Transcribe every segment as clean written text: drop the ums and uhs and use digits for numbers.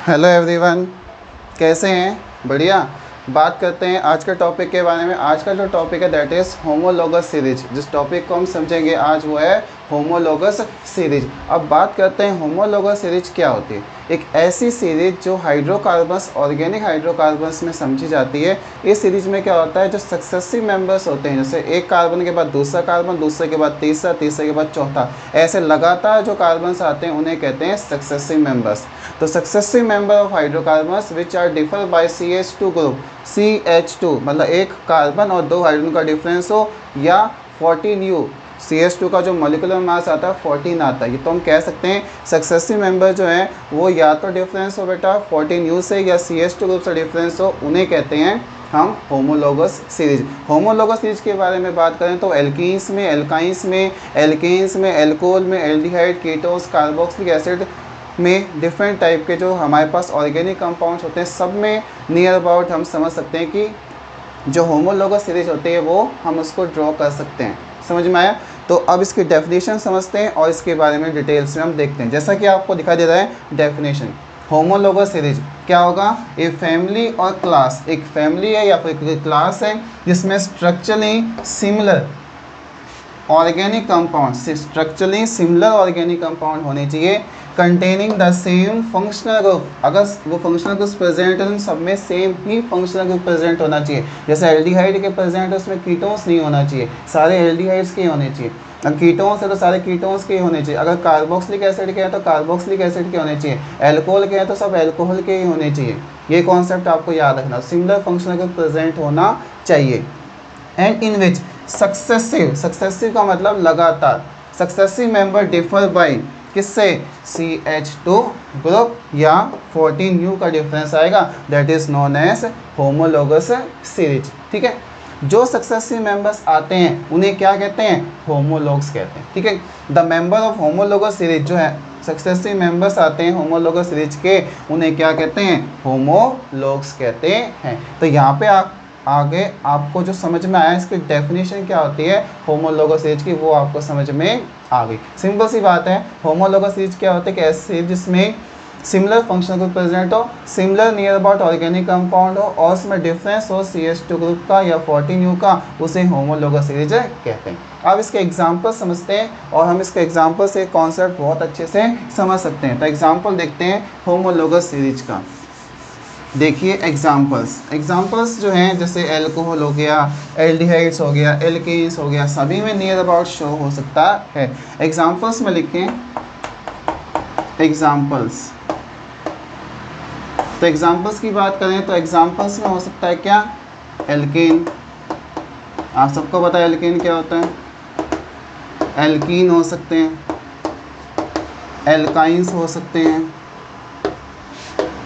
Hello everyone, कैसे हैं? बढ़िया। बात करते हैं आज के टॉपिक के बारे में। आज का जो टॉपिक है दैट इज़ होमोलोगस सीरीज। जिस टॉपिक को हम समझेंगे आज वो है होमोलोगस सीरीज। अब बात करते हैं होमोलोगस सीरीज क्या होती है। एक ऐसी सीरीज जो हाइड्रोकार्बन्स, ऑर्गेनिक हाइड्रोकार्बन्स में समझी जाती है। इस सीरीज में क्या होता है, जो सक्सेसिव मेंबर्स होते हैं, जैसे एक कार्बन के बाद दूसरा कार्बन, दूसरे के बाद तीसरा, तीसरे के बाद चौथा, ऐसे लगातार जो कार्बन्स आते हैं उन्हें कहते हैं सक्सेसिव मेंबर्स। तो successive member of hydrocarbons which are differ by CH2 group. CH2 मतलब एक कार्बन और दो हाइड्रोजन का डिफरेंस हो, या 14U। CH2 का जो मॉलिक्यूलर मास आता है 14 आता है। ये तो हम कह सकते हैं सक्सेसिव मेंबर जो है वो या तो डिफरेंस हो बेटा 14U से, या CH2 ग्रुप से डिफरेंस हो, उन्हें कहते हैं हम होमोलोगस सीरीज। होमोलोगस सीरीज के बारे में बात करें तो एल्कीन्स में, एल्काइंस में, एल्केन्स में, एल्कोहल में, एल्डिहाइड, कीटोन्स, कार्बोक्सिलिक एसिड में डिफरेंट टाइप के जो हमारे पास ऑर्गेनिक कंपाउंड्स होते हैं, सब में नियर अबाउट हम समझ सकते हैं कि जो होमोलोगस सीरीज होती है वो हम उसको ड्रॉ कर सकते हैं। समझ में आया? तो अब इसकी डेफिनेशन समझते हैं और इसके बारे में डिटेल्स में हम देखते हैं। जैसा कि आपको दिखाई दे रहा है डेफिनेशन, होमोलोगस सीरीज क्या होगा? ए फैमिली और क्लास, एक फैमिली है या फिर क्लास है जिसमें structurally similar organic compound, structurally similar organic compound होने चाहिए, containing the same functional group. अगर वो फंक्शनल ग्रुप प्रेजेंट है तो सब में सेम ही फंक्शनल ग्रुप प्रेजेंट होना चाहिए। जैसे एल्डिहाइड के प्रेजेंट है उसमें कीटोन्स नहीं होना चाहिए, सारे एल्डिहाइड्स के होने चाहिए। अगर कीटोन्स है तो सारे कीटोन्स के होने चाहिए। अगर कार्बोक्सिलिक एसिड के हैं तो कार्बोक्सिलिक एसिड के होने चाहिए। एल्कोहल के हैं तो सब एल्कोहल के ही होने चाहिए। ये कॉन्सेप्ट आपको याद रखना, सिमिलर फंक्शनल ग्रुप प्रेजेंट होना चाहिए। And in which successive, successive का मतलब लगातार, सक्सेसिव मेंबर डिफर बाय किससे? CH2 ग्रुप या 14U का डिफरेंस आएगा, that is known as homologous series. ठीक है, जो सक्सेसिव मेंबर्स आते हैं उन्हें क्या कहते हैं? होमोलोग्स कहते हैं। ठीक है, the member of homologous series जो है, सक्सेसिव मेंबर्स आते हैं होमोलोगस सीरीज के, उन्हें क्या कहते हैं? होमोलोग्स कहते हैं। तो यहाँ पे आप आगे आपको जो समझ में आया इसकी डेफिनेशन क्या होती है होमोलोगस सीरीज की, वो आपको समझ में आ गई। सिंपल सी बात है, होमोलोगस सीरीज क्या होता है कि ऐसी सीरीज जिसमें सिमिलर फंक्शनल ग्रुप प्रेजेंट हो, similar near about organic compound हो और उसमें डिफरेंस हो CH2 ग्रुप का या 14U का, उसे होमोलोगस सीरीज कहते हैं। अब इसके एग्जाम्पल समझते हैं और हम इसके एग्जाम्पल से कॉन्सेप्ट बहुत अच्छे से समझ सकते हैं। तो एग्जाम्पल देखते हैं होमोलोगस सीरीज का। देखिए एग्जाम्पल्स जो हैं, जैसे एल्कोहल हो गया, एल्डिहाइड्स हो गया, एल्केन्स हो गया, सभी में नियर अबाउट शो हो सकता है। एग्जाम्पल्स में लिखें एग्जाम्पल्स। तो एग्जाम्पल्स की बात करें तो एग्जाम्पल्स में हो सकता है क्या? एल्केन, आप सबको पता है एल्केन क्या होता है। एल्कीन हो सकते हैं, एल्काइंस हो सकते हैं,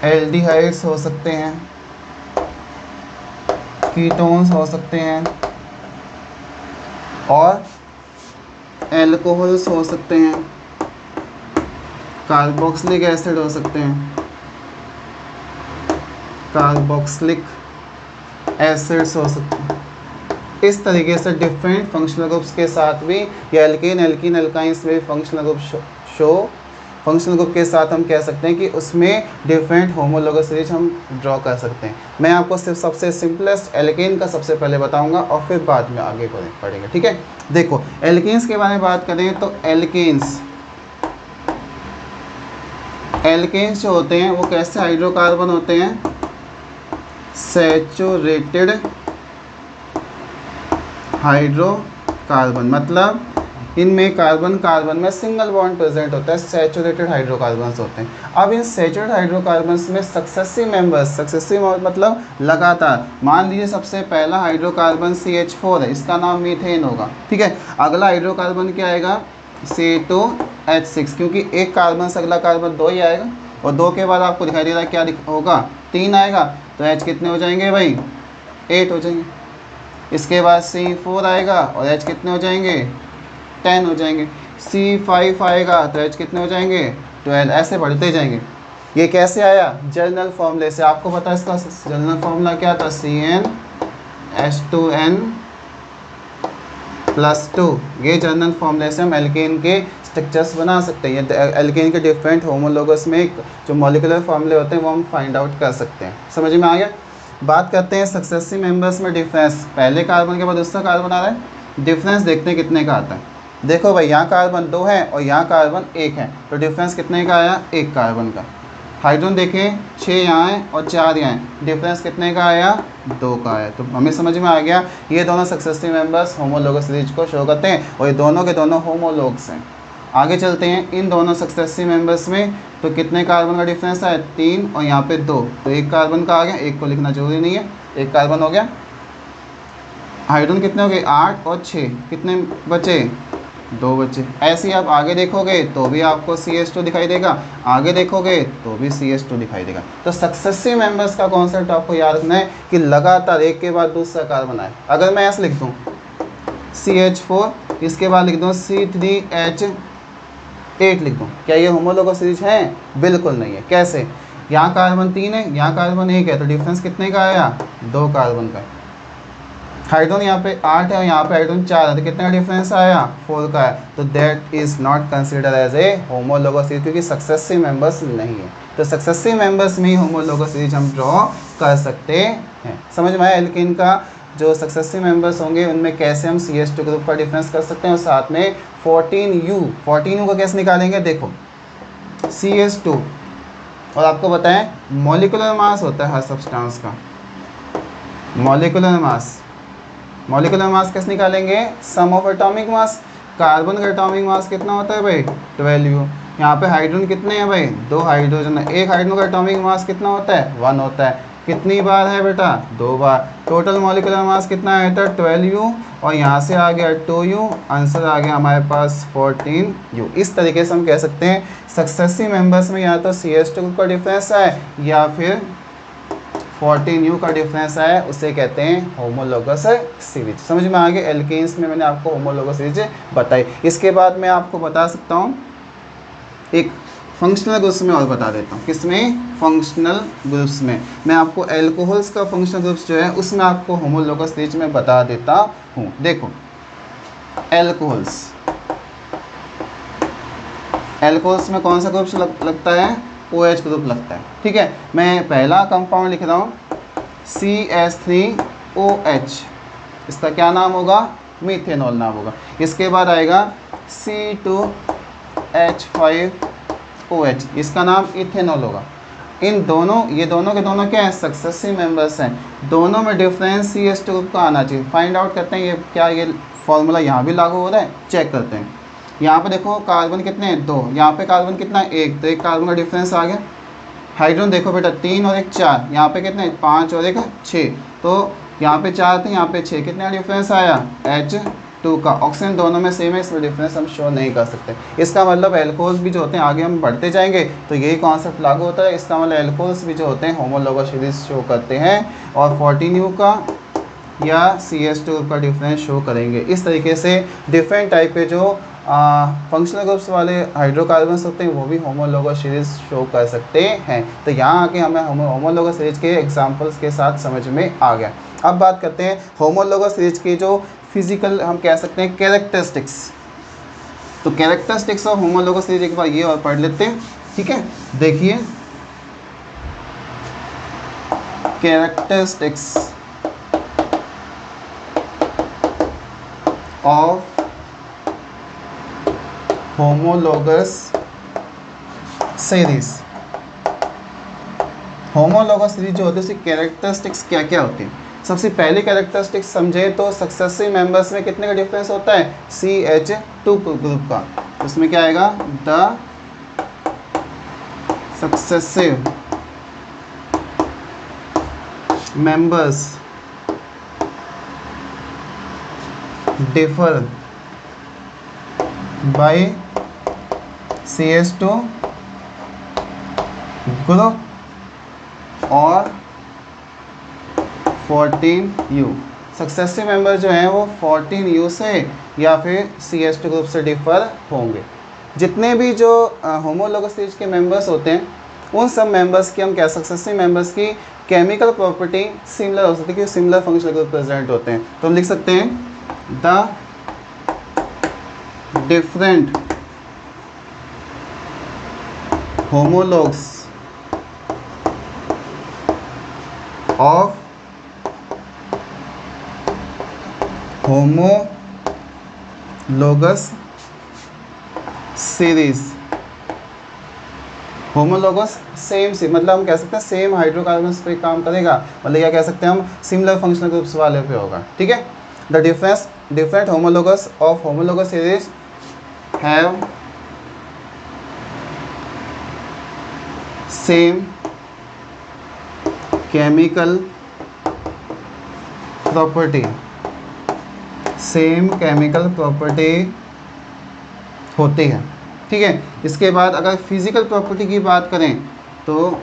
एल्डिहाइड्स हो सकते हैं, कीटोन्स हो सकते हैं और एल्कोहल्स हो सकते हैं, कार्बोक्सिलिक एसिड हो सकते हैं, कार्बोक्सिलिक एसिड्स हो सकते हैं। इस तरीके से डिफरेंट फंक्शनल ग्रुप्स के साथ भी, या एल्केन, एल्कीन, एल्काइंस में फंक्शनल ग्रुप फंक्शनल ग्रुप के साथ हम कह सकते हैं कि उसमें डिफरेंट होमोलोगस सीरीज हम ड्रॉ कर सकते हैं। मैं आपको सिर्फ सबसे सिंपलेस्ट एल्केन का सबसे पहले बताऊंगा और फिर बाद में आगे पढ़ेंगे। ठीक है, देखो एल्केन्स के बारे में बात करें तो एल्केन्स जो होते हैं वो कैसे हाइड्रोकार्बन होते हैं? सैचुरेटेड हाइड्रोकार्बन, मतलब इनमें कार्बन में सिंगल बॉन्ड प्रेजेंट होता है, सैचुरेटेड हाइड्रोकार्बन्स होते हैं। अब इन सैचुरेटेड हाइड्रोकार्बन्स में सक्सेसिव मेंबर्स, सक्सेसिव मतलब लगातार, मान लीजिए सबसे पहला हाइड्रोकार्बन CH4 है, इसका नाम मीथेन होगा। ठीक है, अगला हाइड्रोकार्बन क्या आएगा? C2H6, क्योंकि एक कार्बन से अगला कार्बन 2 ही आएगा और 2 के बाद आपको दिखाई दे रहा है क्या होगा? 3 आएगा, तो H कितने हो जाएंगे भाई? 8 हो जाएंगे। इसके बाद C4 आएगा और H कितने हो जाएंगे? 10 हो जाएंगे। C5 आएगा तो H कितने हो जाएंगे? 12। ऐसे बढ़ते जाएंगे। ये कैसे आया? जनरल फॉर्मूले से। आपको पता है इसका जनरल फॉर्मूला क्या था? CnH2n +2। ये जनरल फॉर्मूले से हम एल्केन के स्ट्रक्चर्स बना सकते हैं। एल्केन के डिफरेंट होमोलोगस में जो मॉलिक्यूलर फॉर्मूले होते हैं वो हम फाइंड आउट कर सकते हैं। समझ में आ गया। बात करते हैं सक्सेसिव मेंबर्स में डिफरेंस। पहले कार्बन के बाद दूसरा कार्बन आ रहा है, डिफरेंस देखते हैं कितने का आता है। देखो भाई, यहाँ कार्बन 2 है और यहाँ कार्बन 1 है, तो डिफरेंस कितने का आया, 1 कार्बन का। हाइड्रोजन देखें 6 यहाँ है और 4 यहाँ है, डिफरेंस कितने का आया, 2 का आया। तो हमें समझ में आ गया ये दोनों सक्सेसिव मेंबर्स होमोलोगस सीरीज को शो करते हैं और ये दोनों के दोनों होमोलोग्स हैं। आगे चलते हैं इन दोनों सक्सेसिव मेंबर्स में, तो कितने कार्बन का डिफरेंस है, 3 और यहाँ पे 2, तो 1 कार्बन का आ गया। 1 को लिखना जरूरी नहीं है, 1 कार्बन हो गया। हाइड्रोजन कितने हो गए, 8 और 6, कितने बचे, 2 बचे। ऐसे ही आप आगे देखोगे तो भी आपको CH2 दिखाई देगा, आगे देखोगे तो भी CH2 दिखाई देगा। तो सक्सेसिव मेंबर्स का कॉन्सेप्ट आपको याद रखना है कि लगातार एक के बाद दूसरा कार्बन आए। अगर मैं ऐसे लिख दूँ CH4, इसके बाद लिख दूँ C3H8 लिख दूँ, क्या ये होमोलोगस सीरीज है, बिल्कुल नहीं है। कैसे, यहाँ कार्बन 3 है, यहाँ कार्बन 1 है, तो डिफरेंस कितने का आया, 2 कार्बन का। हाइड्रोजन यहाँ पे 8 है और यहाँ पे हाइड्रोजन 4 है, तो कितने का डिफरेंस आया, 4 का है। तो that is not considered as a homologous series, क्योंकि सक्सेसिव मेंबर्स नहीं है। तो सक्सेसिव मेंबर्स में ही होमोलोगस सीरीज हम ड्रॉ कर सकते हैं। समझ में आया। एल्केन का जो सक्सेसिव मेंबर्स होंगे उनमें कैसे हम CH2 ग्रुप का डिफरेंस कर सकते हैं, और साथ में 14U का कैसे निकालेंगे। देखो CH2, और आपको बताएं मॉलिक्यूलर मास होता है हर सब्सटेंस का, मॉलिक्यूलर मास कैसे निकालेंगे, सम ऑफ एटॉमिक मास। कार्बन का एटॉमिक मास कितना होता है भाई, 12U। यहाँ पे हाइड्रोजन कितने हैं भाई, 2 हाइड्रोजन है। एक हाइड्रोजन का एटॉमिक मास कितना होता है, 1 होता है। कितनी बार है बेटा, 2 बार। टोटल मॉलिक्यूलर मास कितना आया था, 12U, और यहाँ से आ गया 2U, आंसर आ गया हमारे पास 14U। इस तरीके से हम कह सकते हैं सक्सेसिव मेंबर्स में या तो CH2 का डिफरेंस है या फिर 14U का डिफरेंस है, उसे कहते हैं होमोलोगस सीरीज। समझ में आ गया। एल्केन्स में मैंने आपको होमोलोगस सीरीज बताई। इसके बाद मैं आपको बता सकता हूँ एक फंक्शनल ग्रुप्स में और बता देता हूँ। किसमें, फंक्शनल ग्रुप्स में। मैं आपको एल्कोहल्स का फंक्शनल ग्रुप्स जो है उसमें आपको होमोलोगस सीरीज में बता देता हूँ। देखो एल्कोहल्स में कौन सा ग्रुप लगता है, OH ग्रुप लगता है। ठीक है, मैं पहला कंपाउंड लिख रहा हूँ CH3OH, इसका क्या नाम होगा, मीथेनॉल नाम होगा। इसके बाद आएगा C2H5OH, इसका नाम इथेनॉल होगा। इन दोनों, ये दोनों के दोनों क्या है, सक्सेसिव मेंबर्स हैं। दोनों में डिफरेंस CH2 ग्रुप का आना चाहिए। फाइंड आउट करते हैं ये क्या, ये फॉर्मूला यहाँ भी लागू हो रहा है, चेक करते हैं। यहाँ पे देखो कार्बन कितने हैं, 2, यहाँ पे कार्बन कितना है, 1, तो 1 कार्बन का डिफरेंस आ गया। हाइड्रोजन देखो बेटा 3 और 1 4, यहाँ पे कितने, 5 और 1 6, तो यहाँ पे 4 थे, यहाँ पे 6, कितने का डिफरेंस आया, H2 का। ऑक्सीजन दोनों में सेम है, इसमें डिफरेंस हम शो नहीं कर सकते। इसका मतलब एल्कोहल्स भी जो होते हैं, आगे हम बढ़ते जाएंगे तो यही कॉन्सेप्ट लागू होता है। इसका मतलब एल्कोहल्स भी जो होते हैं होमोलोगस सीरीज शो करते हैं और 14U का या CH2 का डिफरेंस शो करेंगे। इस तरीके से डिफरेंट टाइप के जो फंक्शनल ग्रुप्स वाले हाइड्रोकार्बन्स होते हैं वो भी होमोलोगस सीरीज शो कर सकते हैं। तो यहाँ आके हमें होमोलोगस सीरीज के एग्जांपल्स के साथ समझ में आ गया। अब बात करते हैं होमोलोगस सीरीज की जो फिजिकल हम कह सकते हैं कैरेक्टरिस्टिक्स। तो कैरेक्टरिस्टिक्स ऑफ होमोलोगस सीरीज एक बार ये और पढ़ लेते हैं। ठीक है, देखिए characteristics of homologous series. Homologous series जो होती है उसकी कैरेक्टरिस्टिक्स क्या क्या होती है। सबसे पहली कैरेक्टरिस्टिक्स समझे तो सक्सेसिव मेंबर्स में कितने का डिफरेंस होता है, CH2 ग्रुप का। उसमें क्या आएगा, the successive members differ by CH2 group और 14U। सक्सेसिव मेंबर जो हैं वो 14U से या फिर CH2 ग्रुप से डिफर होंगे। जितने भी जो होमोलोगस सीरीज के मेंबर्स होते हैं उन सब मेंबर्स की हम कह सक्सेसिव मेंबर्स की केमिकल प्रॉपर्टी सिमिलर हो सकती है, क्योंकि सिमिलर फंक्शनल ग्रुप प्रेजेंट होते हैं। तो हम लिख सकते हैं the different homologs of homologous series. Homologous same सी मतलब हम कह सकते हैं सेम हाइड्रोकार्बन्स पे काम करेगा, मतलब क्या कह सकते हैं हम, सिमिलर फंक्शनल ग्रुप्स वाले पे होगा। ठीक है, the different homologous of homologous series have same chemical property, same chemical property होती है। ठीक है, इसके बाद अगर फिजिकल प्रॉपर्टी की बात करें तो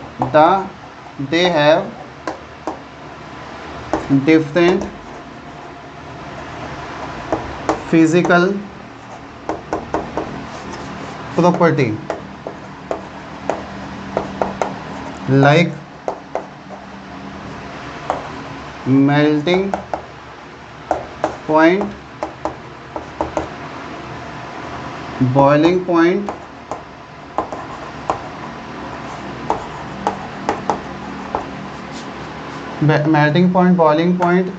they have different physical property like melting point, boiling point, melting point, boiling point,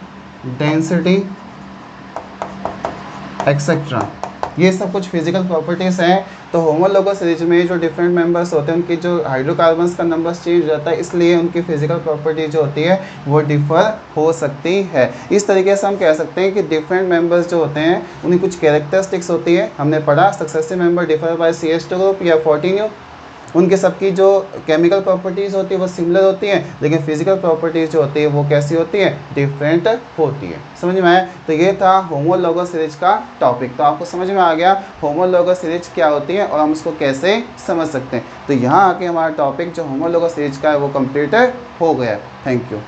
density etcetera. ये सब कुछ फिजिकल प्रॉपर्टीज़ हैं। तो होमोलॉगस सीरीज में जो डिफरेंट मेंबर्स होते हैं उनकी जो हाइड्रोकार्बन्स का नंबर्स चेंज हो जाता है, इसलिए उनकी फिजिकल प्रॉपर्टी जो होती है वो डिफर हो सकती है। इस तरीके से हम कह सकते हैं कि डिफरेंट मेंबर्स जो होते हैं उनकी कुछ कैरेक्टरिस्टिक्स होती है। हमने पढ़ा successive member differ by CH2 group या 14U, उनके सबकी जो केमिकल प्रॉपर्टीज़ होती है वो सिमिलर होती हैं, लेकिन फिजिकल प्रॉपर्टीज़ जो होती है वो कैसी होती है, डिफरेंट होती है। समझ में आया? तो ये था होमोलॉगस सीरीज का टॉपिक। तो आपको समझ में आ गया होमोलॉगस सीरीज क्या होती है और हम उसको कैसे समझ सकते हैं। तो यहाँ आके हमारा टॉपिक जो होमोलॉगस सीरीज का है वो कंप्लीट हो गया। Thank you.